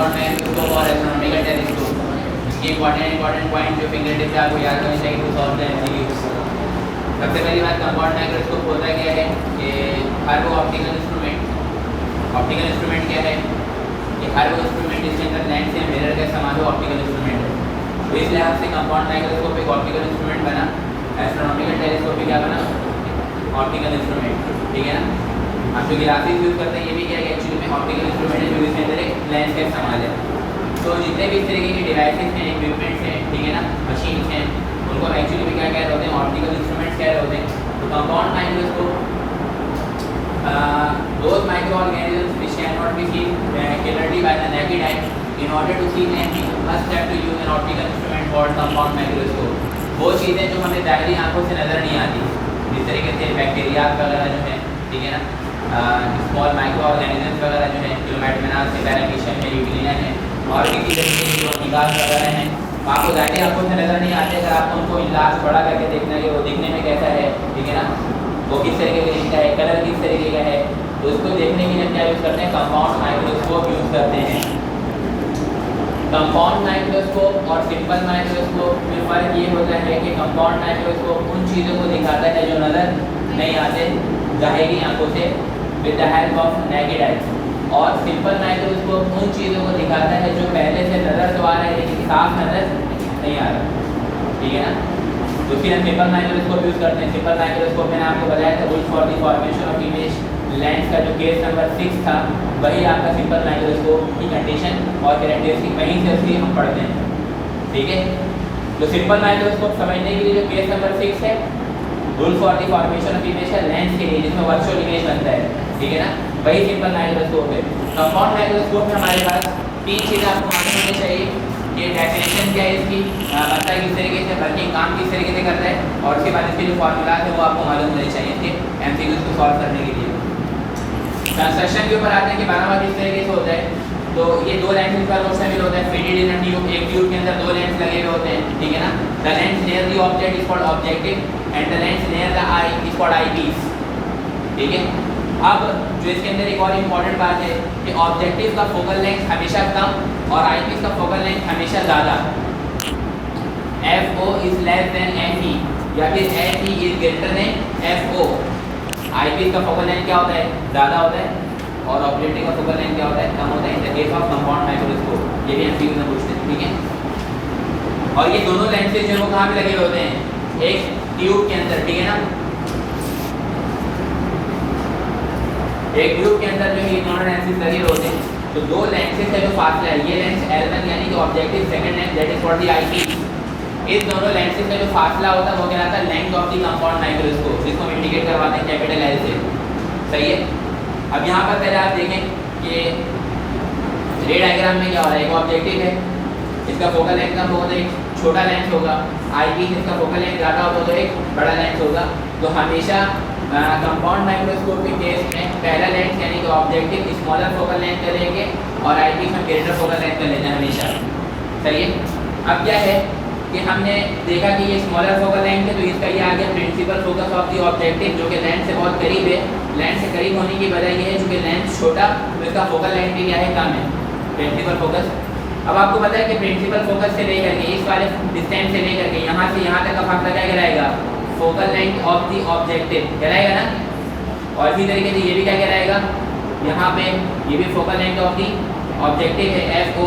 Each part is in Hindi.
कंपाउंड माइक्रोस्कोप और एस्ट्रोनॉमिकल टेलीस्कोप। इसके इंपॉर्टेंट पॉइंट जो फिंगर टिप पे आपको याद होने चाहिए टू सॉल्व द एमसीक्यूज। सबसे पहली बात, कंपाउंड माइक्रोस्कोप होता क्या है कि हर वो ऑप्टिकल इंस्ट्रूमेंट क्या है कि हर वो इंस्ट्रूमेंट जिसके अंदर लेंस या मिरर का इस्तेमाल हो ऑप्टिकल इंस्ट्रूमेंट है। तो इस लिहाज से कंपाउंड माइक्रोस्कोप एक ऑप्टिकल इंस्ट्रूमेंट बना, एस्ट्रोनॉमिकल टेलीस्कोप भी क्या बना, ऑप्टिकल इंस्ट्रूमेंट, ठीक है ना। हम जो ग्लासेस यूज़ करते हैं ये भी क्या है एक्चुअली में ऑप्टिकल इंस्ट्रूमेंट है जो इसके अंदर एक लेंस का इस्तेमाल है। तो जितने भी इस तरीके के डिवाइसेस हैं, इक्विपमेंट्स हैं, ठीक है ना, मशीन्स हैं, उनको एक्चुअली में क्या कह रहे होते हैं, ऑप्टिकल इंस्ट्रूमेंट्स कह रहे होते हैं। तो compound microscope those microorganisms which cannot be seen clearly by the naked eye, in order to see them we must have to use an optical instrument called compound microscope। वो चीज़ें जो हमें ज़ाहिरी आंखों से नज़र नहीं आती, जिस तरीके से बैक्टीरिया वगैरह जो है, ठीक है ना, स्मॉल माइक्रो ऑर्गेनिजम्स वगैरह जो है, क्लोमैटमेनास है, पैरामीशियम है, यूग्लिना है, और किसी तरीके की जो निकास वगैरह हैं आपको ज़ाहिरी आंखों से नज़र नहीं आते। अगर आपको उनको इलाज बड़ा करके देखना है कि वो दिखने में कैसा है, ठीक है ना, वो किस तरीके का दिखता है, कलर किस तरीके का है, तो उसको देखने के लिए क्या यूज़ करते हैं, कंपाउंड माइक्रोस्कोप यूज़ करते हैं। कंपाउंड माइक्रोस्कोप और सिंपल माइक्रोस्कोप में फ़र्क ये होता है कि कंपाउंड माइक्रोस्कोप उन चीज़ों को दिखाता है जो नज़र नहीं आते ज़ाहिरी आंखों से with the help of naked eye, और सिंपल माइक्रोस्कोप उन चीज़ों को दिखाता है जो पहले से नज़र तो आ रहे हैं लेकिन साफ नज़र नहीं आ रहा, ठीक है ना। तो फिर हम सिंपल माइक्रोस्कोप यूज़ करते हैं। सिंपल माइक्रोस्कोप मैंने आपको बताया था rule for the formation of image lens का जो केस नंबर 6 था, वही आपका सिंपल माइक्रोस्कोप की कंडीशन और कैरेक्टरिस्टिक वहीं से उसकी हम पढ़ते हैं, ठीक है। तो सिंपल माइक्रोस्कोप समझने के लिए जो केस नंबर 6 है, rule for the formation of image है लेंस के लिए जिसमें वर्चुअल इमेज बनता है, ठीक है ना, वही सिंपल माइक्रोस्कोप है। कंपाउंड माइक्रोस्कोप में हमारे पास 3 चीज़ें आपको मालूम होनी चाहिए कि डेफिनेशन क्या है इसकी, बनता है किस तरीके से, वर्किंग काम किस तरीके से करता है, और उसके बाद इसके जो फार्मूला है वो आपको मालूम होने चाहिए इसके एमसीक्यूज को सॉल्व करने के लिए। कंस्ट्रक्शन के ऊपर आते हैं कि बनाना किस तरीके से होता है। तो ये दो लेंस का रोड शामिल होता है, फिटेड इन अ ट्यूब, एक ट्यूब के अंदर 2 लेंस लगे हुए होते हैं, ठीक है ना। The lens near the object is called objective and the lens near the eye is called eyepiece, ठीक है। अब जो इसके अंदर एक और इम्पॉर्टेंट बात है कि ऑब्जेक्टिव का फोकल लेंथ हमेशा कम और आई पीस का फोकल लेंथ हमेशा ज़्यादा। FO is less than FE या फिर FE is greater than FO। Eyepiece का फोकल लेंथ क्या होता है, ज़्यादा होता है, और ऑब्जेक्टिव का फोकल लेंथ क्या होता है, कम होता है। In the case of compound microscope ये भी एमसीक्यू में पूछते हैं, ठीक है। और ये दोनों लेंसेज जो है वो कहाँ पे लगे होते हैं, एक ट्यूब के अंदर, ठीक है ना, एक ट्यूब के अंदर जो ये दोनों लेंसेज लगे होते हैं। तो 2 लेंसेज का जो फासला है, ये लेंस L1 यानी कि objective second lens that is for the eyepiece, इस दोनों लेंसेज का जो फासला होता है वो कहलाता है length of the compound microscope, जिसको हम इंडिकेट करवाते हैं कैपिटल L से, सही है। अब यहाँ पर पहले आप देखें कि रे डायग्राम में क्या हो रहा है, एक ऑब्जेक्टिव है, इसका फोकल लेंथ कम होगा तो एक छोटा लेंस होगा, आई पीस इसका फोकल लेंथ ज़्यादा होगा तो एक बड़ा लेंस होगा। तो हमेशा कंपाउंड माइक्रोस्कोप के केस में पहला लेंस यानी कि ऑब्जेक्टिव स्मॉलर फोकल लेंथ का लेंगे और आई पीस में ग्रेटर फोकल लेंथ का लेना हमेशा, सही है। अब क्या है कि हमने देखा कि ये स्मॉलर फोकल लेंथ है तो इसका ये आ गया principal focus of the objective, जो कि लेंस से बहुत करीब है। लेंस से करीब होने की वजह ये है चूँकि लेंस छोटा तो इसका फोकल लेंथ भी क्या है, कम है, प्रिंसिपल फोकस। अब आपको पता है कि प्रिंसिपल फोकस से लेकर के इस वाले डिस्टेंस से लेकर के यहाँ से यहाँ तक का फासला क्या कहलाएगा, focal length of the objective कहलाएगा ना। और इसी तरीके से ये भी क्या कहलाएगा, यहाँ पे ये भी focal length of the objective है FO,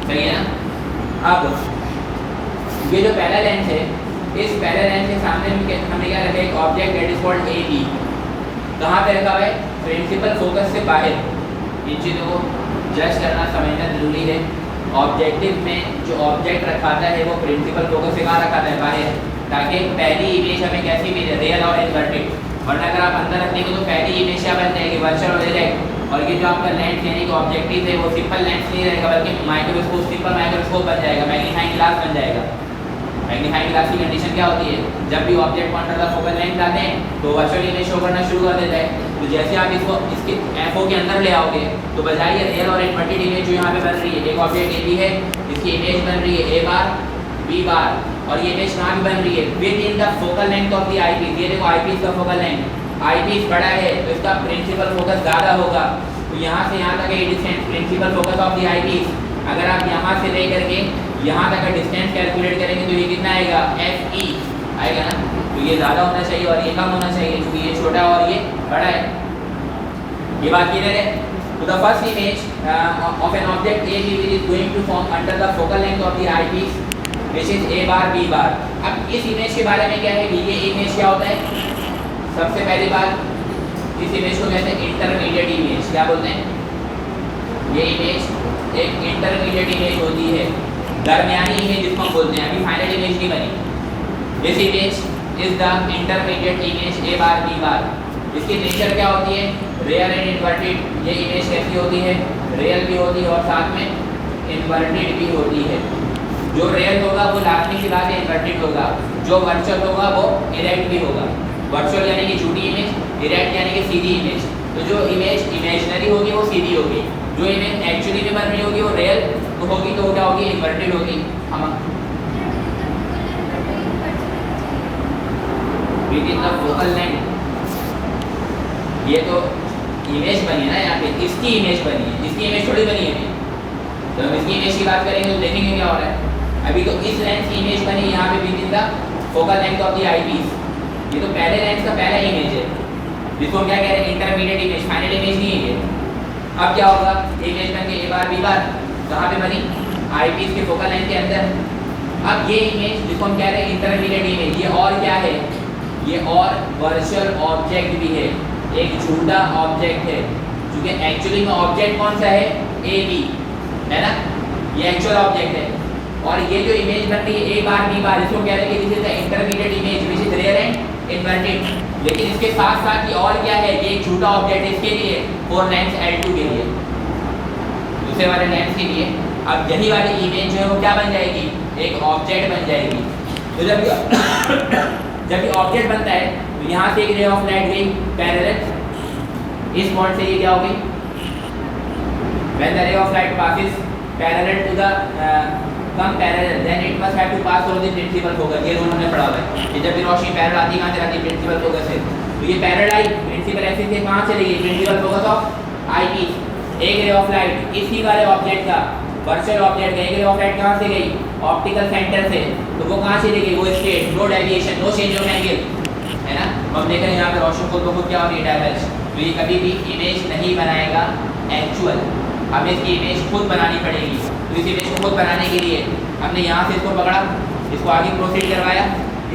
सही है ना। अब ये जो पहला लेंस है, इस पहले लेंस के सामने हमने क्या रखा है, एक object that is called AB, कहाँ पे रखा हुआ है, प्रिंसिपल फोकस से बाहर। इन चीज़ों को जज करना समझना जरूरी है। ऑब्जेक्टिव में जो ऑब्जेक्ट रखाता है वो प्रिंसिपल फोकस से कहाँ रखाता है, बाहर, ताकि पहली इमेज हमें कैसी भी रियल और इन्वर्टेड, वरना अगर आप अंदर रखेंगे तो पहली इमेज क्या बन जाएगी, वर्चुअल और डायरेक्ट। और ये जो आपका लेंस यानी कि ऑब्जेक्टिव है वो सिंपल लेंस नहीं रहेगा बल्कि माइक्रोस्कोप, सिंपल माइक्रोस्कोप बन जाएगा, मैग्नीफाइंग ग्लास बन जाएगा। मैग्नीफाइंग ग्लास की कंडीशन क्या होती है, जब भी ऑब्जेक्ट को अंडर द फोकल लेंथ आते हैं तो वर्चुअल इमेज शो करना शुरू कर देता है। तो जैसे आप इसको इसके FO के अंदर ले आओगे तो बजाय रियल और इन्वर्टेड इमेज जो यहाँ पे बन रही है, एक ऑब्जेक्ट AB है, इसकी इमेज बन रही है A बार B बार, और ये इमेज कहाँ भी बन रही है, within the focal length of the eyepiece. ये देखो आई पीस का फोकल लेंथ, आई पीस बड़ा है तो इसका प्रिंसिपल फोकस ज़्यादा होगा, तो तो यहाँ से यहाँ तक ये distance principal focus of the eyepiece. अगर आप यहाँ से लेकर के यहाँ तक का डिस्टेंस कैलकुलेट करेंगे तो ये कितना आएगा, एफ ई आएगा ना। तो ये ज़्यादा होना चाहिए और ये कम होना चाहिए, क्योंकि ये छोटा और ये बड़ा है। ये बात क्लियर है। तो the first image of an object A B is going to form under the focal length of the eyepiece which is A bar B bar. अब इस इमेज के बारे में क्या है कि ये इमेज क्या होता है, सबसे पहली बात इस इमेज को कहते हैं इंटरमीडिएट इमेज। क्या बोलते हैं, ये इमेज एक इंटरमीडिएट इमेज होती है, दरमियानी इमेज जिसको हम बोलते हैं। अभी फाइनल इमेज नहीं बनी। This image is the intermediate image A bar B bar. इसकी नेचर क्या होती है, रियल एंड इन्वर्टेड। ये इमेज कैसी होती है, रियल भी होती है और साथ में इन्वर्टेड भी होती है। जो रियल होगा वो लाजमी सी बात है इन्वर्टेड होगा, जो वर्चुअल होगा वो इरेक्ट भी होगा। वर्चुअल यानी कि झूठी इमेज, इरेक्ट यानी कि सीधी इमेज। तो जो इमेज इमेजिनरी होगी वो सीधी होगी, जो इमेज एक्चुअली में बन रही होगी वो रियल होगी, तो वो क्या होगी, इन्वर्टेड होगी। हम विदिन द फोकल लेंथ, ये तो इमेज बनी है ना यहाँ पे, इसकी इमेज बनी है, इसकी इमेज थोड़ी बनी है अभी। तो हम इसकी इमेज की बात करेंगे तो देखेंगे क्या हो रहा है। अभी तो इस लेंस की इमेज बनी यहाँ पे within the focal length of the eyepiece. ये तो पहले लेंस का पहला इमेज है, जिसको हम क्या कह रहे हैं, इंटरमीडिएट इमेज, फाइनल इमेज नहीं है ये। अब क्या होगा, इमेज बन के ए बार बी बार कहाँ पे बनी, आई पीस के फोकल लेंथ के अंदर। अब ये इमेज जिसको हम कह रहे हैं इंटरमीडिएट इमेज, ये और क्या है, ये और वर्चुअल ऑब्जेक्ट भी है, एक झूठा ऑब्जेक्ट है, क्योंकि एक्चुअली में ऑब्जेक्ट कौन सा है, ए बी है ना, ये एक्चुअल ऑब्जेक्ट है। और ये जो इमेज बन रही है ए बार बी बार, इसको कह रहे हैं कि this is the intermediate image which is real and inverted. लेकिन इसके साथ साथ ये और क्या है, ये एक झूठा ऑब्जेक्ट है इसके लिए, फोर लेंस L2 के लिए, दूसरे वाले लेंस के लिए। अब यही वाली इमेज जो है वो क्या बन जाएगी, एक ऑब्जेक्ट बन जाएगी। तो जब ये ऑब्जेक्ट बनता है तो यहाँ से एक रे ऑफ लाइट गई पैरेलल, इस पॉइंट से ये क्या हो गई, when the ray of light passes parallel to the come parallel then it must have to pass through the principal focus। ये रूल हमने पढ़ा हुआ है कि जब भी रोशनी पैरेलल आती है, कहाँ से आती है, प्रिंसिपल फोकस से। तो ये पैरेलल आई, प्रिंसिपल एक्सिस से कहाँ चली गई, principal focus of eyepiece. एक रे ऑफ लाइट इसी वाले ऑब्जेक्ट का, वर्चुअल ऑब्जेक्ट का एक रे ऑफ लाइट कहाँ से गई, ऑप्टिकल सेंटर से, तो वो कहाँ चली गई, वो straight, no deviation, no change of angle, है ना। हम देख रहे हैं यहाँ पे रोशनी को तो खुद क्या होगी, डाइवर्ज। तो ये कभी भी इमेज नहीं बनाएगा एक्चुअल, हमें इसकी इमेज खुद बनानी पड़ेगी। तो इस इमेज को खुद बनाने के लिए हमने यहाँ से इसको पकड़ा, इसको आगे प्रोसीड करवाया,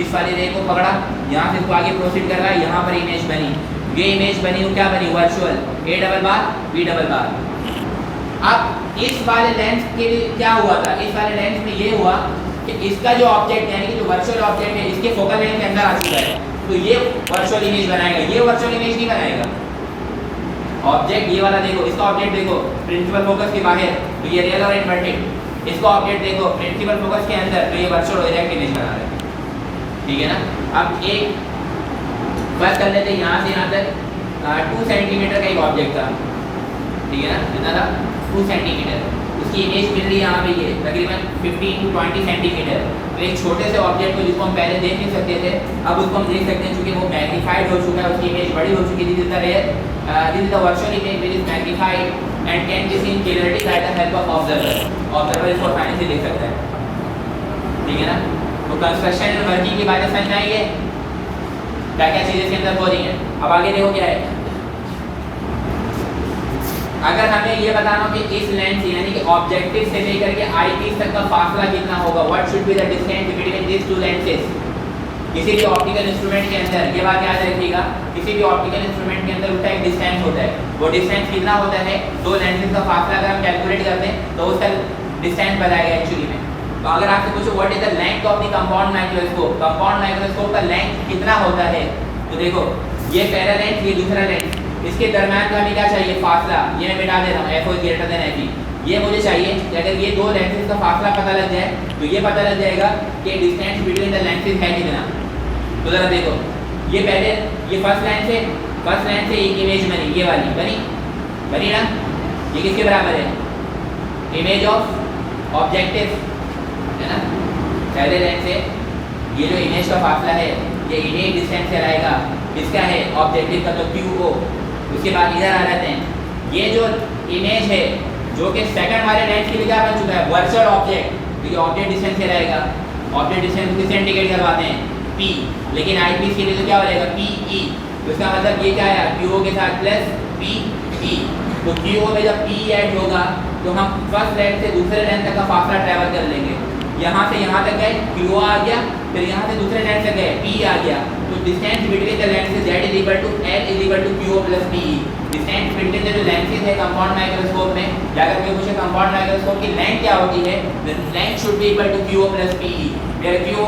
इस वाले रे को पकड़ा, यहाँ से इसको आगे प्रोसीड करवाया, यहाँ पर इमेज बनी। ये इमेज बनी वो क्या बनी, virtual, A double bar B double bar. अब इस वाले लेंस के लिए क्या हुआ था, इस वाले लेंस में ये हुआ कि इसका जो ऑब्जेक्ट यानी कि जो वर्चुअल ऑब्जेक्ट है इसके फोकल लेंथ के अंदर आ चुका है, तो ये वर्चुअल इमेज बनाएगा, ये वर्चुअल इमेज नहीं बनाएगा। ऑब्जेक्ट ये वाला देखो, इसका ऑब्जेक्ट देखो प्रिंसिपल फोकस के बाहर, तो ये रियल और इन्वर्टेड। इसका ऑब्जेक्ट देखो प्रिंसिपल फोकस के अंदर, तो ये वर्चुअल और डायरेक्ट इमेज बना रहे हैं, ठीक है ना। अब एक बात कर लेते हैं, यहाँ से यहाँ तक 2 सेंटीमीटर का एक ऑब्जेक्ट था, ठीक है ना, कितना था, 2 सेंटीमीटर। उसकी इमेज मिल रही है यहाँ पे ये तकरीबन 15 to 20 सेंटीमीटर। तो एक छोटे से ऑब्जेक्ट को जिसको हम पहले देख नहीं सकते थे, अब उसको हम देख सकते हैं, क्योंकि वो मैग्नीफाइड हो चुका है, उसकी इमेज बड़ी हो चुकी है। This is the virtual image which is magnified and can be seen clearly by the help of observer। Observer इसको आसानी से देख सकता है, ठीक है ना। तो कंस्ट्रक्शन एंड वर्किंग की बातें समझ आएंगे, क्या क्या चीज़ें इसके अंदर हो रही हैं। अब आगे देखो क्या है, अगर हमें ये बताना हो कि इस लेंस यानी कि ऑब्जेक्टिव से लेकर के आई पीस तक का फासला कितना होगा, what should be the distance between this to lenses. किसी भी ऑप्टिकल इंस्ट्रूमेंट के अंदर ये बात याद रखिएगा, किसी भी ऑप्टिकल इंस्ट्रूमेंट के अंदर उसका एक डिस्टेंस होता है, वो डिस्टेंस कितना होता है, दो लेंसेज का फासला अगर हम कैलकुलेट करते हैं तो उसका डिस्टेंस बताएगा एक्चुअली में। तो अगर आपसे पूछो what is the length of the compound microscope, compound microscope का लेंथ कितना होता है, तो देखो ये पहला लेंथ, ये दूसरा लेंथ, इसके दरम्यान का हमें क्या चाहिए, फासला। ये मैं मिटा दे रहा हूँ, F O greater than F E. ये मुझे चाहिए कि अगर ये दो लेंसेज का फासला पता लग जाए तो ये पता लग जाएगा कि डिस्टेंस बिटवीन द लेंसेज है कितना। तो जरा देखो, ये पहले ये फर्स्ट लाइन से एक इमेज बनी, ये वाली बनी ना, ये किसके बराबर है, इमेज ऑफ ऑब्जेक्टिव, है ना। पहले लाइन से ये जो इमेज का फासला है ये इमेज डिस्टेंस से आएगा, इसका है ऑब्जेक्टिव का, तो क्यू ओ। उसके बाद इधर आ जाते हैं, ये जो इमेज है जो कि सेकंड वाले लेंस के लिए क्या बन चुका है, वर्चुअल ऑब्जेक्ट, तो ये ऑब्जेक्ट डिस्टेंस से रहेगा, ऑब्जेक्ट डिस्टेंस किससे इंडिकेट करवाते हैं, p, लेकिन आईपीस के लिए तो क्या हो जाएगा, pe, तो इसका मतलब ये क्या है, qo के साथ प्लस pe, तो qo में जब p ऐड होगा तो हम फर्स्ट लेंस से दूसरे लेंस तक का फासला ट्रैवल कर लेंगे, यहाँ से यहाँ तक गए qo आ गया, फिर यहाँ से दूसरे लेंस तक गए p आ गया, तो distance between the lenses z is equal to l is equal to qo plus pe, distance between the जो लेंसेज है कंपाउंड माइक्रोस्कोप में, या अगर कोई पूछे कंपाउंड माइक्रोस्कोप की लेंथ क्या होती है, the length should be equal to qo plus pe, where qo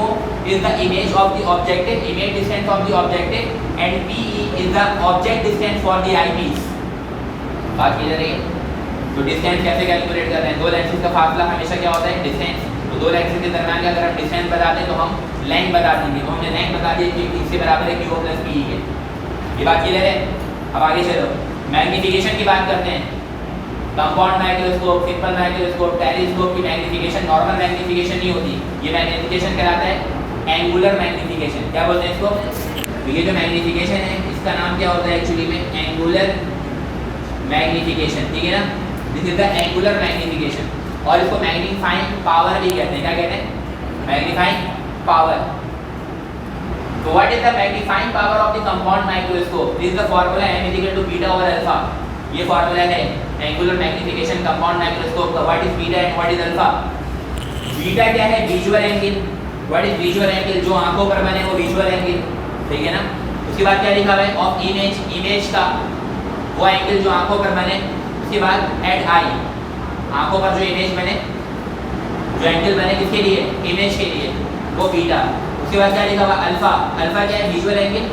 is the image of the objective, image distance of the objective, and pe is the object distance for the eyepiece। बात क्लियर है? तो डिस्टेंस कैसे कैलकुलेट कर रहे हैं, दो लेंसेज का फासला हमेशा क्या होता है, डिस्टेंस, तो दो लेंसेज के दरमियान का अगर हम डिस्टेंस बता दें तो हम लेंथ बता देंगे, तो हमने लेंथ बता दी कि इससे बराबर है qo प्लस pe के। ये बात क्लियर है? अब आगे चलो मैग्नीफिकेशन की बात करते हैं। Compound microscope, simple microscope, telescope की मैग्नीफिकेशन नॉर्मल मैग्नीफिकेशन नहीं होती, ये मैग्नीफिकेशन कहलाता है एंगुलर मैग्नीफिकेशन। क्या बोलते हैं इसको? तो ये जो मैग्नीफिकेशन है इसका नाम क्या होता है एक्चुअली में, एंगुलर मैग्नीफिकेशन, ठीक है ना, this is the angular magnification, और इसको मैग्नीफाइंग पावर भी कहते हैं। क्या कहते हैं? Magnifying power. तो what is the magnifying power of the compound microscope? This is the formula m is equal to beta over alpha. ये फार्मूला है एंगुलर मैग्नीफिकेशन कंपाउंड माइक्रोस्कोप का। What is beta and what is alpha? Beta क्या है? Visual angle. What is visual angle? जो आंखों पर बने वो विजुअल एंगल, ठीक है ना। उसके बाद क्या लिखा हुआ है? ऑफ इमेज, इमेज का वो एंगल जो आंखों पर बने। उसके बाद एट आई, आंखों पर जो इमेज बने, जो एंगल बने किसके लिए? इमेज के लिए, वो बीटा। उसके बाद क्या लिखा हुआ? अल्फा। अल्फा क्या है? Visual angle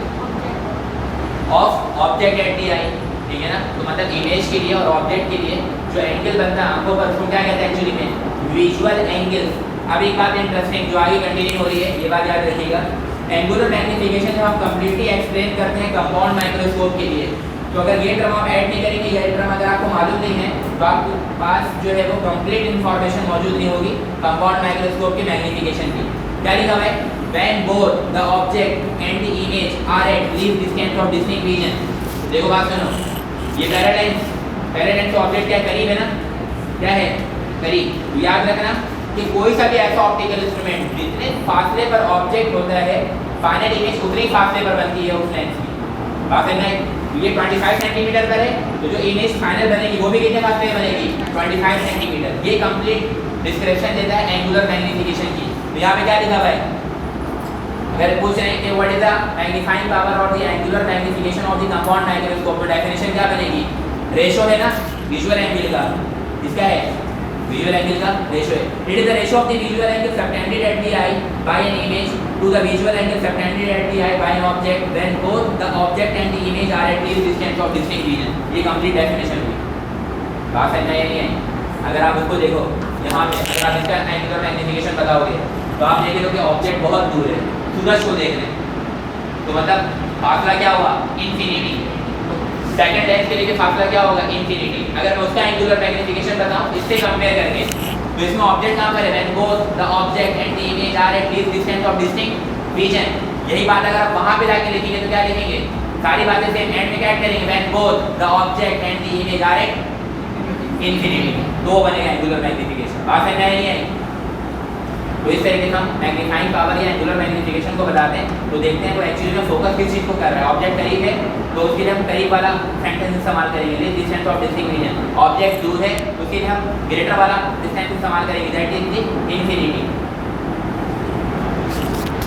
of object at the eye, ठीक है ना। तो मतलब इमेज के लिए और ऑब्जेक्ट के लिए जो एंगल बनता है आंखों पर उसको क्या कहते हैं एक्चुअली में? Visual angle. अब एक बात इंटरेस्टिंग जो आगे कंटिन्यू हो रही है, ये बात याद रखिएगा। एंगुलर मैग्नीफिकेशन जब हम कंप्लीटली एक्सप्लेन करते हैं कंपाउंड माइक्रोस्कोप के लिए, तो अगर ये टर्म आप ऐड नहीं करेंगे, ये टर्म अगर आपको मालूम नहीं है तो आपके पास जो है वो कंप्लीट इन्फॉर्मेशन मौजूद नहीं होगी कंपाउंड माइक्रोस्कोप की मैग्नीफिकेशन की। क्या लिखा हुआ है? When both the object and the image are at least distance of distinct region. देखो बात सुनो, ये पैरालेंस, पैरालेंस ऑब्जेक्ट क्या करीब है ना, क्या है? करीब। तो याद रखना कि कोई सा भी ऐसा ऑप्टिकल इंस्ट्रूमेंट जितने फासले पर ऑब्जेक्ट होता है, फाइनल इमेज उतने ही फासले पर बनती है उस लेंस की। बात समझ में? ये 25 सेंटीमीटर पर है, तो जो इमेज फाइनल बनेगी वो भी कितने फासले में बनेगी? 25 सेंटीमीटर। ये कंप्लीट डिस्क्रिप्शन देता है एंगुलर मैग्नीफिकेशन की। तो यहाँ पे क्या लिखा हुआ है? अगर पूछ रहे हैं कि what is the magnifying power of the angular magnification of the compound microscope, तो डेफिनेशन क्या बनेगी? रेशो है ना विजुअल एंगल का, इसका है विजुअल एंगल का रेशो है। It is the ratio of the visual angle subtended at the eye by an image to the visual angle subtended at the eye by an object when both the object and the image are at least distance of distinct region। ये complete definition हुई। बात समझ में नहीं है? अगर आप इसको देखो यहाँ पे, अगर आप इसका एंगुलर मैग्नीफिकेशन बताओगे तो आप देख लो कि ऑब्जेक्ट बहुत दूर है, सूरज को देख रहे हैं, तो मतलब फासला क्या हुआ? इन्फिनिटी। सेकंड लेंस के लिए फासला क्या होगा? इन्फिनिटी। अगर मैं उसका एंगुलर मैग्नीफिकेशन बताऊँ इससे कंपेयर करके, तो इसमें ऑब्जेक्ट कहाँ पर है? When both the object and the image are at least distance of distinct region. यही बात अगर आप वहाँ पे जाके लिखेंगे तो क्या लिखेंगे? सारी बातें सेम, एंड में क्या करेंगे? When both the object and the image are at infinity, तो बनेगा एंगुलर मैग्नीफिकेशन। बात समझ में आई नहीं आई? तो इस तरीके से हम मैग्नीफाइंग पावर या एंगुलर मैग्नीफिकेशन को बताते हैं। तो देखते हैं वो एक्चुअली में फोकस किस चीज़ को कर रहा है। ऑब्जेक्ट करीब है तो उसके लिए हम करीब वाला सेंटेंस इस्तेमाल करेंगे, least distance of distinct region. Object दूर है तो उसके लिए हम ग्रेटर वाला डिस्टेंस इस्तेमाल करेंगे, दैट इज द इन्फिनिटी।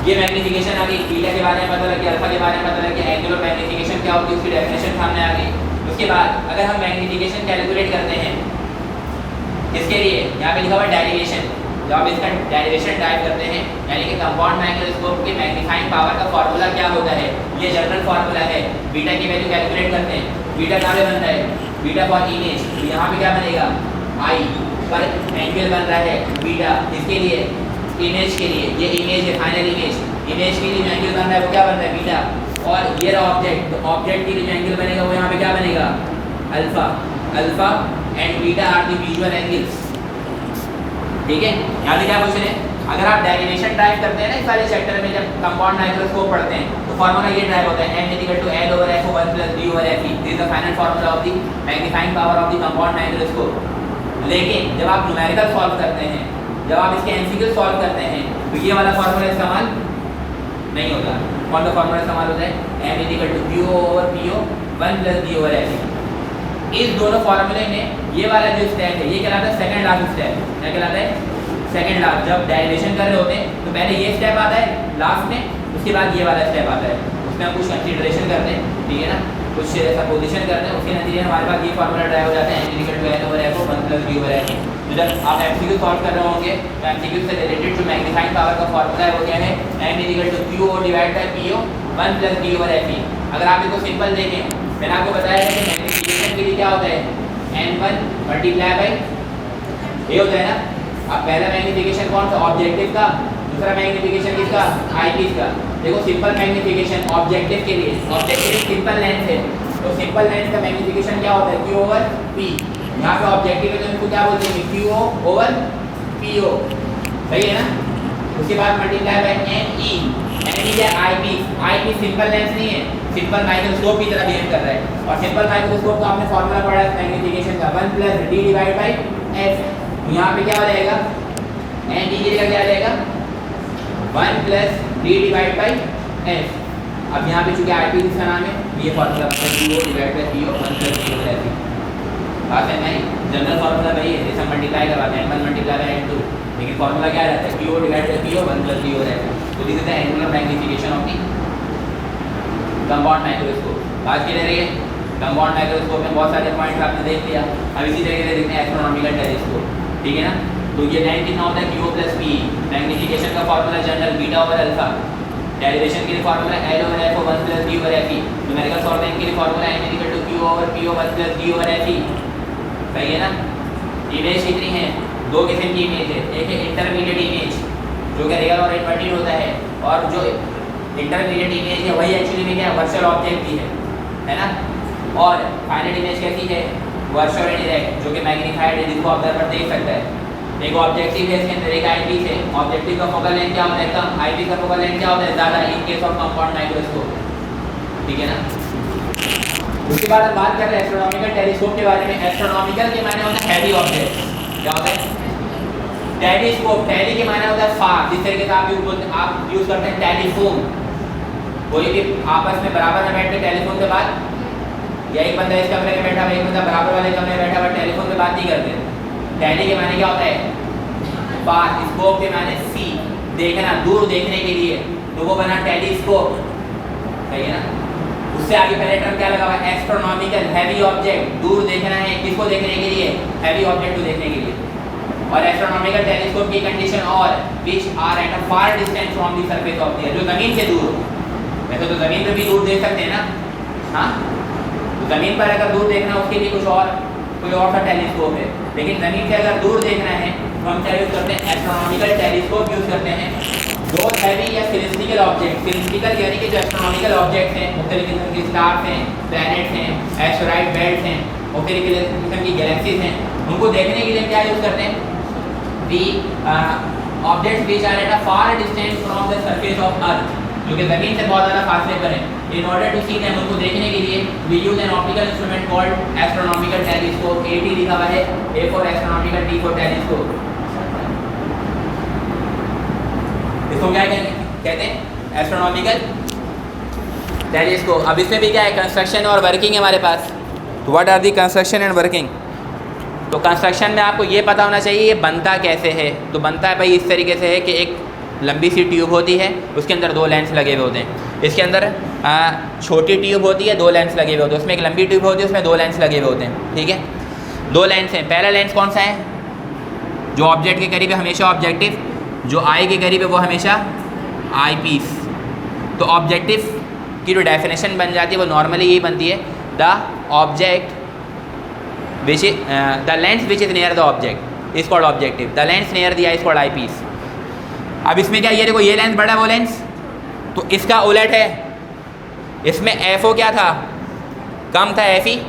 ये मैग्नीफिकेशन आ गई, बीटा के बारे में पता लग गया, अल्फा के बारे में पता लग गया, एंगुलर मैग्नीफिकेशन क्या होती है उसकी डेफिनेशन सामने आ गई। उसके बाद अगर हम मैग्नीफिकेशन कैलकुलेट करते हैं, इसके लिए यहाँ पे लिखा हुआ डेरिवेशन। जब आप इसका डेरिवेशन टाइप करते हैं, यानी कि कंपाउंड माइक्रोस्कोप के मैग्नीफाइंग पावर का फार्मूला क्या होता है, ये जनरल फार्मूला है। बीटा की वैल्यू कैलकुलेट करते हैं, बीटा कहाँ पे बनता है? बीटा फॉर इमेज, तो यहाँ पे क्या बनेगा? आई पर एंगल बन रहा है बीटा, इसके लिए इमेज के लिए, ये इमेज है फाइनल इमेज, इमेज के लिए जो एंगल बन रहा है वो क्या बन रहा है? बीटा। और ये रहा ऑब्जेक्ट, तो ऑब्जेक्ट के लिए जो एंगल बनेगा वो यहाँ पे क्या बनेगा? Alpha. Alpha and beta are the visual angles, ठीक है। यहाँ पे क्या पूछ रहे हैं? अगर आप डेरिवेशन ड्राइव करते हैं ना इस वाले चैप्टर में, जब कंपाउंड माइक्रोस्कोप पढ़ते हैं तो फार्मूला ये ड्राइव होता है m equal to l over f 1 plus d over f। This is the final formula of the magnifying power of the compound microscope. लेकिन जब आप न्यूमेरिकल सॉल्व करते हैं, जब आप इसके एमसीक्यू सॉल्व करते हैं, तो ये वाला फार्मूला इस्तेमाल नहीं होता। कौन सा फार्मूला इस्तेमाल होता है? m equal to q over po 1 plus d over f। इस दोनों फार्मूले में ये वाला जो स्टेप है ये कहलाता है सेकंड लास्ट स्टेप। क्या कहलाता है? Second last. जब डेरिवेशन कर रहे होते हैं तो पहले ये स्टेप आता है लास्ट में, उसके बाद ये वाला स्टेप आता है। उसमें हम कुछ कंसीडरेशन करते हैं, ठीक है ना, कुछ सपोजिशन करते हैं, उसके नतीजे हमारे पास ये फार्मूला ड्राइव हो जाता है m equal to l over f 1 plus d over f। तो जब आप एमसीक्यू सॉल्व कर रहे होंगे तो एमसीक्यू से रिलेटेड जो मैग्नीफाइंग पावर का फार्मूला है वो क्या है? m equal to q divide by po 1 plus d over f। अगर आप इसको सिंपल देखें, मैंने आपको बताया है कि मैग्नीफिकेशन के लिए क्या होता है? n1 मल्टीप्लाई बाय ये होता है ना। अब पहला मैग्नीफिकेशन कौन सा? ऑब्जेक्टिव का। दूसरा मैग्नीफिकेशन किसका? आईपीस का। देखो सिंपल मैग्नीफिकेशन ऑब्जेक्टिव के लिए, ऑब्जेक्टिव सिंपल लेंस है तो सिंपल लेंस का मैग्नीफिकेशन क्या होता है? q over p। यहाँ पे ऑब्जेक्टिव है तो इसको क्या बोलते हैं? q over po। सही है ना। उसके बाद मल्टीप्लाई बाय ne या आईपीस। आईपीस सिंपल लेंस नहीं है, सिंपल माइक्रोस्कोप की तरह बिहेव कर रहा है। और सिंपल माइक्रोस्कोप का आपने फार्मूला पढ़ा है मैग्नीफिकेशन का 1 plus d divide by f। यहाँ पे क्या हो जाएगा? n की जगह क्या आ जाएगा? 1 plus d divide by f। अब यहाँ पे चूंकि आईपी इसका नाम है, ये formula q divide by p 1 plus d over f। बात है नहीं, जनरल फार्मूला वही है, जैसे हम मल्टीप्लाई करवाते हैं n1 मल्टीप्लाई बाई n2, लेकिन फार्मूला क्या रहता है? q divide by p 1 plus d over f। तो this is the angular magnification of the compound microscope. बात की रही है कंपाउंड माइक्रोस्कोप में बहुत सारे पॉइंट्स आपने देख लिया। अब इसी तरीके से देखते हैं एस्ट्रोनॉमिकल टेलीस्कोप, ठीक है ना। तो ये लेंथ कितना होता है? q plus p। मैग्नीफिकेशन का formula general beta over alpha. Derivation के लिए formula l over f 1 plus d over f। Numerical solving के लिए formula m equal to q over p 1 plus d over f। सही है ना। इमेज कितनी है? दो किस्म की इमेज है। एक है इंटरमीडिएट इमेज जो कि रियल और इन्वर्टेड होता है, और जो इंटरमीडिएट इमेज है वही एक्चुअली में क्या है? वर्चुअल ऑब्जेक्ट भी है ना। और फाइनल इमेज कैसी है? वर्चुअल एंड डायरेक्ट, जो कि मैग्नीफाइड है, जिसको ऑब्जर्वर देख सकता है। एक ऑब्जेक्टिव है, इसके अंदर एक आईपीस है। ऑब्जेक्टिव का फोकल लेंथ क्या होता है? कम। आईपीस का फोकल लेंथ क्या होता है? ज़्यादा, in case of compound microscope, ठीक है ना। उसके बाद हम बात कर रहे हैं एस्ट्रोनॉमिकल टेलीस्कोप के बारे में। एस्ट्रोनॉमिकल के माने होता है हैवी ऑब्जेक्ट। क्या होता है? टेलीस्कोप। टेली के माने होता है फार, जिस तरीके से आप यूज करते हैं टेलीफोन। कोई भी आपस में बराबर में बैठ के टेलीफोन से बात, या एक बंदा इस कमरे में बैठा हुआ, एक बंदा बराबर वाले कमरे में बैठा हुआ, टेलीफोन पे बात नहीं करते। टेली के माने क्या होता है? फार। स्कोप के माने सी, देखना, दूर देखने के लिए, तो वो बना टेलीस्कोप। सही है ना। उससे आगे पहले टर्म क्या लगा हुआ है? Astronomical, heavy object. दूर देखना है, किसको देखने के लिए? हैवी ऑब्जेक्ट को देखने के लिए। और एस्ट्रोनॉमिकल टेलीस्कोप की कंडीशन और which are at a far distance from the surface of the earth, जो जमीन से दूर। वैसे तो जमीन पे भी दूर देख सकते हैं ना, हाँ। तो जमीन पर अगर दूर देखना उसके लिए कोई और सा टेलीस्कोप है, लेकिन जमीन से अगर दूर देखना है तो हम क्या यूज करते हैं? एस्ट्रोनॉमिकल टेलीस्कोप यूज करते हैं। दो हैवी या सिलेस्टिकल ऑब्जेक्ट, सिलेस्टिकल यानी कि जो एस्ट्रोनॉमिकल ऑब्जेक्ट हैं, मुख्तलिफ किस्म के स्टार्स हैं, प्लैनेट्स हैं, एस्टेरॉइड बेल्ट हैं, मुख्तलिफ किस्म की गैलेक्सीज हैं, उनको देखने के लिए क्या यूज करते हैं? The objects which are at a far distance from the surface of earth, जो कि जमीन से बहुत ज़्यादा फासले पर है। In order to see them, उनको देखने के लिए we use an optical instrument called astronomical telescope. AT लिखा हुआ है, A for astronomical, T for telescope. इसको क्या कहते हैं? Astronomical telescope. अब इसमें भी क्या है? कंस्ट्रक्शन और वर्किंग है हमारे पास। What are the construction and working? तो कंस्ट्रक्शन में आपको ये पता होना चाहिए ये बनता कैसे है। तो बनता है भाई इस तरीके से है कि एक लंबी सी ट्यूब होती है, उसके अंदर दो लेंस लगे हुए होते हैं। इसके अंदर छोटी ट्यूब होती है, दो लेंस लगे हुए होते हैं। उसमें एक लंबी ट्यूब होती है, उसमें दो लेंस लगे हुए होते हैं, ठीक है। दो लेंस हैं। पहला लेंस कौन सा है? जो ऑब्जेक्ट के करीब है हमेशा ऑब्जेक्टिव, जो आई के करीब है वो हमेशा आई पीस। तो ऑब्जेक्टिव की जो डेफिनेशन बन जाती है वो नॉर्मली यही बनती है, the object which is the lens which is near the object is called objective, the lens near the eye is called eyepiece. अब इसमें क्या, ये देखो ये लेंस बड़ा वो लेंस, तो इसका उलट है। इसमें एफ ओ क्या था? कम था, एफ ई।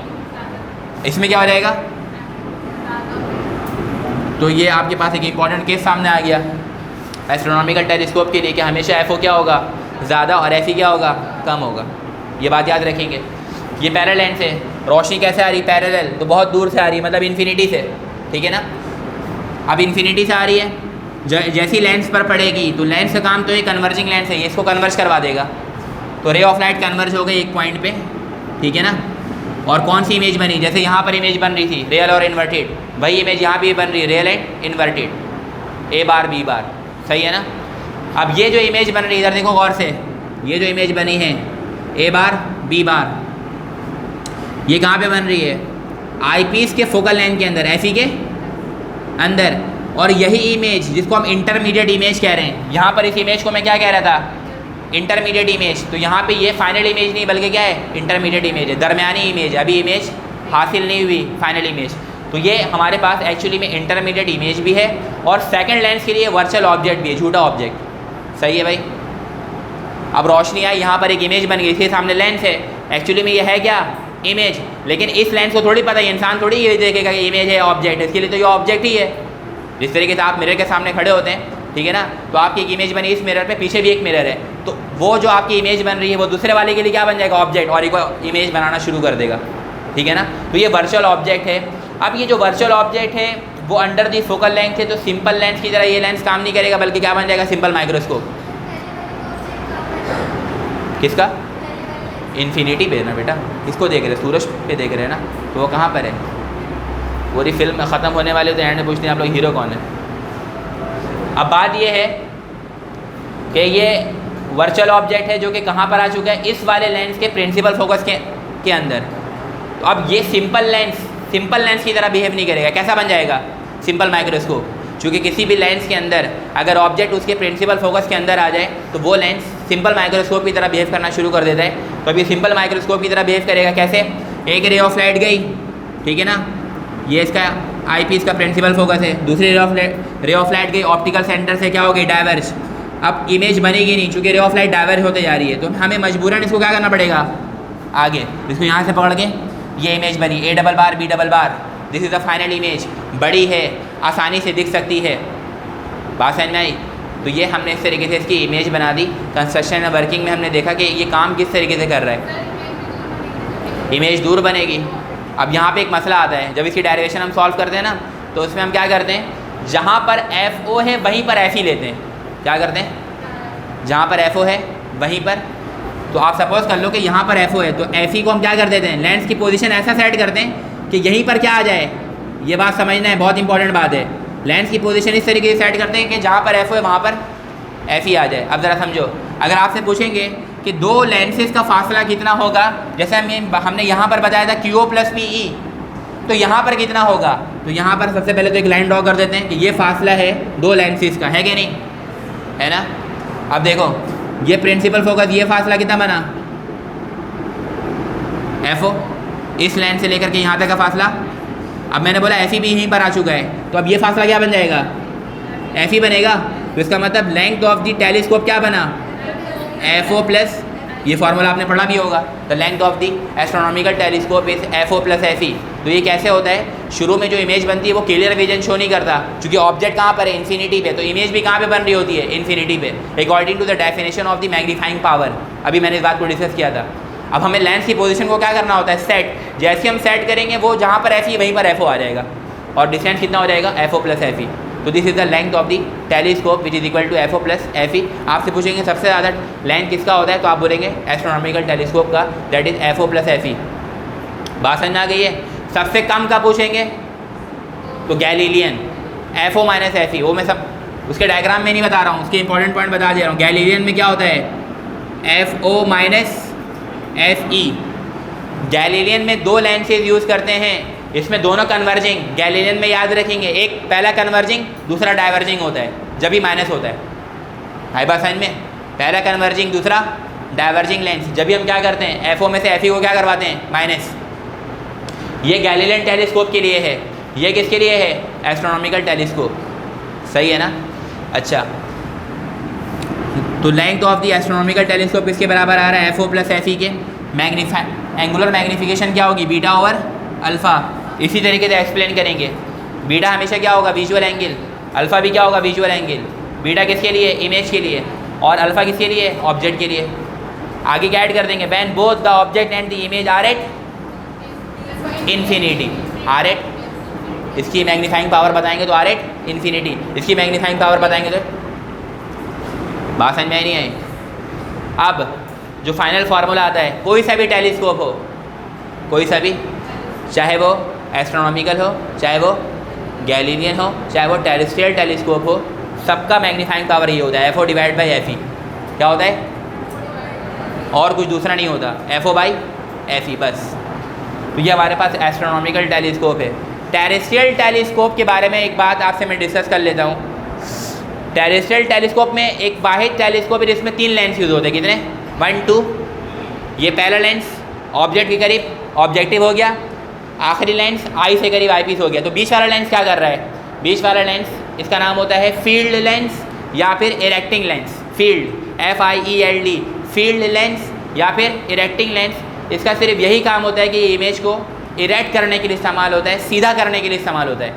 इसमें क्या हो जाएगा? तो ये आपके पास एक इंपॉर्टेंट केस सामने आ गया। एस्ट्रोनॉमिकल टेलीस्कोप के लिए कि हमेशा एफ ओ क्या होगा, ज़्यादा, और एफ ई क्या होगा, कम होगा। ये बात याद रखेंगे। ये पैरेलल लेंस है, रोशनी कैसे आ रही, पैरेलल, तो बहुत दूर से आ रही है, मतलब इन्फिनिटी से, ठीक है ना। अब इन्फिनिटी से आ रही है, जैसी लेंस पर पड़ेगी तो लेंस का काम तो ये कन्वर्जिंग लेंस है, ये इसको कन्वर्ज करवा देगा। तो रे ऑफ लाइट कन्वर्ज हो गई एक पॉइंट पे, ठीक है ना। और कौन सी इमेज बनी, जैसे यहाँ पर इमेज बन रही थी रियल और इन्वर्टेड, वही इमेज यहाँ भी बन रही है, real and inverted, A bar B bar, सही है ना। अब ये जो इमेज बन रही है, इधर देखो गौर से, ये जो इमेज बनी है ए बार बी बार, ये कहाँ पे बन रही है, आई पीस के फोकल लेंथ के अंदर, एफ ई के अंदर। और यही इमेज जिसको हम इंटरमीडिएट इमेज कह रहे हैं, यहाँ पर इस इमेज को मैं क्या कह रहा था, इंटरमीडिएट इमेज। तो यहाँ पे ये फाइनल इमेज नहीं बल्कि क्या है, इंटरमीडिएट इमेज है, दरमियानी इमेज है, अभी इमेज हासिल नहीं हुई फाइनल इमेज। तो ये हमारे पास एक्चुअली में इंटरमीडिएट इमेज भी है और सेकंड लेंस के लिए वर्चुअल ऑब्जेक्ट भी है, झूठा ऑब्जेक्ट, सही है भाई। अब रोशनी आई, यहाँ पर एक इमेज बन गई, इसके सामने लेंस है, एक्चुअली में ये है क्या, इमेज। लेकिन इस लेंस को थोड़ी पता है, इंसान थोड़ी ये देखेगा कि इमेज है ऑब्जेक्ट, इसके लिए तो ये ऑब्जेक्ट ही है। जिस तरीके से आप मिरर के सामने खड़े होते हैं, ठीक है ना, तो आपकी एक इमेज बनी, इस मिरर पे पीछे भी एक मिरर है, तो वो जो आपकी इमेज बन रही है वो दूसरे वाले के लिए क्या बन जाएगा, ऑब्जेक्ट, और एक इमेज बनाना शुरू कर देगा, ठीक है ना। तो ये वर्चुअल ऑब्जेक्ट है। अब ये जो वर्चुअल ऑब्जेक्ट है वो अंडर दी फोकल लेंथ है, तो सिंपल लेंस की तरह ये लेंस काम नहीं करेगा, बल्कि क्या बन जाएगा, सिंपल माइक्रोस्कोप। किसका, इन्फिनिटी पे ना बेटा, किसको देख रहे, सूरज पे देख रहे हैं ना, तो वो कहाँ पर है, पूरी फिल्म ख़त्म होने वाले तो एंड में पूछते हैं आप लोग हीरो कौन है। अब बात ये है कि ये वर्चुअल ऑब्जेक्ट है जो कि कहाँ पर आ चुका है, इस वाले लेंस के प्रिंसिपल फोकस के अंदर। तो अब ये सिंपल लेंस की तरह बिहेव नहीं करेगा, कैसा बन जाएगा, सिंपल माइक्रोस्कोप। चूँकि किसी भी लेंस के अंदर अगर ऑब्जेक्ट उसके प्रिंसिपल फोकस के अंदर आ जाए तो वो लेंस सिंपल माइक्रोस्कोप की तरह बिहेव करना शुरू कर देता है। तो अभी सिंपल माइक्रोस्कोप की तरह बिहेव करेगा कैसे, एक रे ऑफ लाइट गई, ठीक है ना, ये इसका आई पीस का प्रिंसिपल फोकस है, दूसरी रे ऑफ लाइट गई ऑप्टिकल सेंटर से, क्या हो गई, डाइवर्ज। अब इमेज बनेगी नहीं, चूँकि रे ऑफ लाइट डाइवर्ज होते जा रही है, तो हमें मजबूरन इसको क्या करना पड़ेगा, आगे इसको यहाँ से पकड़ के, ये इमेज बनी A double bar B double bar, this is the final image, बड़ी है, आसानी से दिख सकती है, बात समझ में आई। तो ये हमने इस तरीके से इसकी इमेज बना दी। कंस्ट्रक्शन एंड वर्किंग में हमने देखा कि ये काम किस तरीके से कर रहा है, इमेज दूर बनेगी। अब यहाँ पे एक मसला आता है, जब इसकी डेरिवेशन हम सॉल्व करते हैं ना, तो उसमें हम क्या करते हैं, जहाँ पर एफ ओ है वहीं पर एफ ई लेते हैं। क्या करते हैं, जहाँ पर एफ ओ है वहीं पर, तो आप सपोज कर लो कि यहाँ पर एफ ओ है, तो एफ ई को हम क्या कर देते हैं, लेंस की पोजीशन ऐसा सेट करते हैं कि यहीं पर क्या आ जाए, ये बात समझना है, बहुत इंपॉर्टेंट बात है। लेंस की पोजीशन इस तरीके से सेट करते हैं कि जहाँ पर एफ ओ है वहाँ पर एफ ई आ जाए। अब ज़रा समझो, अगर आपसे पूछेंगे कि दो लेंसेज का फासला कितना होगा, जैसे हमने यहाँ पर बताया था Q O plus P E, तो यहाँ पर कितना होगा, तो यहाँ पर सबसे पहले तो एक लाइन ड्रॉ कर देते हैं कि ये फासला है दो लेंसेज का, है कि नहीं, है ना। अब देखो ये प्रिंसिपल फोकस, ये फासला कितना बना, एफ ओ, इस लेंस से लेकर के यहाँ तक का फासला। अब मैंने बोला एफ ई भी यहीं पर आ चुका है, तो अब ये फासला क्या बन जाएगा, एफ ई बनेगा। तो इसका मतलब लेंथ ऑफ द टेलीस्कोप क्या बना, एफ ओ प्लस, ये फार्मूला आपने पढ़ा भी होगा, the length of the astronomical telescope is F O plus F E. तो ये कैसे होता है, शुरू में जो इमेज बनती है वो क्लियर विजन शो नहीं करता, क्योंकि ऑब्जेक्ट कहाँ पर है, इन्फिनिटी पे, तो इमेज भी कहाँ पे बन रही होती है, इन्फिनिटी पे, according to the definition of the magnifying power. अभी मैंने इस बात को डिस्कस किया था। अब हमें लेंस की पोजीशन को क्या करना होता है, सेट, जैसे हम सेट करेंगे वो जहाँ पर एफ ई वहीं पर एफ ओ आ जाएगा, और डिस्टेंस कितना हो जाएगा, F O plus F E. तो this is the length of the telescope which is equal to F O plus F E. आपसे पूछेंगे सबसे ज़्यादा लेंथ किसका होता है, तो आप बोलेंगे एस्ट्रोनॉमिकल टेलीस्कोप का, that is F O plus F E. बात समझ आ गई है। सबसे कम का पूछेंगे तो Galilean, F O minus F E. वो मैं सब उसके डायग्राम में नहीं बता रहा हूँ, उसके इंपॉर्टेंट पॉइंट बता दे रहा हूँ। गैलीलियन में क्या होता है, F O minus F E. Galilean में दो लेंसेज यूज़ करते हैं, इसमें दोनों कन्वर्जिंग। गैलीलियन में याद रखेंगे एक पहला कन्वर्जिंग दूसरा डाइवर्जिंग होता है, जब भी माइनस होता है। हाई बात समझ में, पहला कन्वर्जिंग दूसरा डाइवर्जिंग लेंस, जब भी हम क्या करते हैं, एफ ओ में से एफ ई को क्या करवाते हैं, माइनस। ये गैलीलियन टेलीस्कोप के लिए है, ये किसके लिए है, एस्ट्रोनॉमिकल टेलीस्कोप, सही है ना। अच्छा, तो length of the astronomical telescope इसके बराबर आ रहा है F O plus F E के। एंगुलर मैग्नीफिकेशन क्या होगी, बीटा ओवर अल्फ़ा। इसी तरीके से एक्सप्लेन करेंगे, बीटा हमेशा क्या होगा, विजुअल एंगल, अल्फ़ा भी क्या होगा, विजुअल एंगल। बीटा किसके लिए? इमेज के लिए। और अल्फ़ा किसके लिए? ऑब्जेक्ट के लिए। आगे क्या ऐड कर देंगे? When both the object and the image are at infinity. Are at, इसकी मैग्नीफाइंग पावर बताएंगे तो आर एट इन्फिनिटी, इसकी मैग्नीफाइंग पावर बताएंगे तो बात समझ में नहीं आई। अब जो फाइनल फार्मूला आता है, कोई सा भी टेलीस्कोप हो, कोई सा भी, चाहे वो एस्ट्रोनॉमिकल हो, चाहे वो गैलीलियन हो, चाहे वो टेरेस्ट्रियल टेलीस्कोप हो, सबका मैग्नीफाइंग पावर ये होता है FO डिवाइड बाई FE। क्या होता है? और कुछ दूसरा नहीं होता, FO बाई FE बस। तो ये हमारे पास एस्ट्रोनॉमिकल टेलीस्कोप है। टेरेस्ट्रियल टेलीस्कोप के बारे में एक बात आपसे मैं डिस्कस कर लेता हूँ। टेरेस्ट्रियल टेलीस्कोप में एक वाहिद टेलीस्कोप है जिसमें 3 लेंस यूज़ होते हैं। कितने? 1 2। ये पहला लेंस ऑब्जेक्ट के करीब, ऑब्जेक्टिव हो गया। आखिरी लेंस आई से करीब आईपीस हो गया। तो बीच वाला लेंस क्या कर रहा है? बीच वाला लेंस, इसका नाम होता है फील्ड लेंस या फिर erecting lens. Field, FIELD, field lens या फिर इरेक्टिंग लेंस। इसका सिर्फ यही काम होता है कि इमेज को इरेक्ट करने के लिए इस्तेमाल होता है, सीधा करने के लिए इस्तेमाल होता है,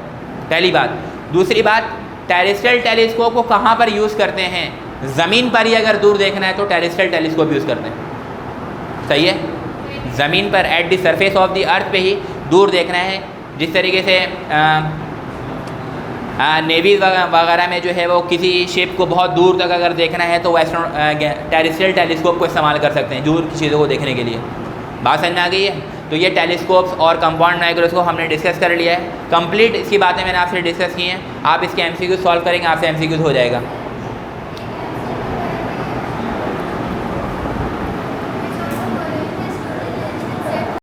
पहली बात। दूसरी बात, टेरेस्ट्रियल टेलीस्कोप को कहाँ पर यूज़ करते हैं? ज़मीन पर ही अगर दूर देखना है तो टेरेस्ट्रियल टेलीस्कोप यूज़ करते हैं। सही है? ज़मीन पर at the surface of the अर्थ पे ही दूर देखना है। जिस तरीके से नेवी वगैरह में जो है वो किसी शिप को बहुत दूर तक अगर देखना है तो टेरेस्ट्रियल टेलीस्कोप को इस्तेमाल कर सकते हैं दूर की चीज़ों को देखने के लिए। बात समझ में आ गई है? तो ये टेलीस्कोप्स और कंपाउंड माइक्रोस्कोप हमने डिस्कस कर लिया है। कंप्लीट इसकी बातें मैंने आपसे डिस्कस की हैं। आप इसके MCQ सॉल्व करेंगे, आपसे MCQ हो जाएगा।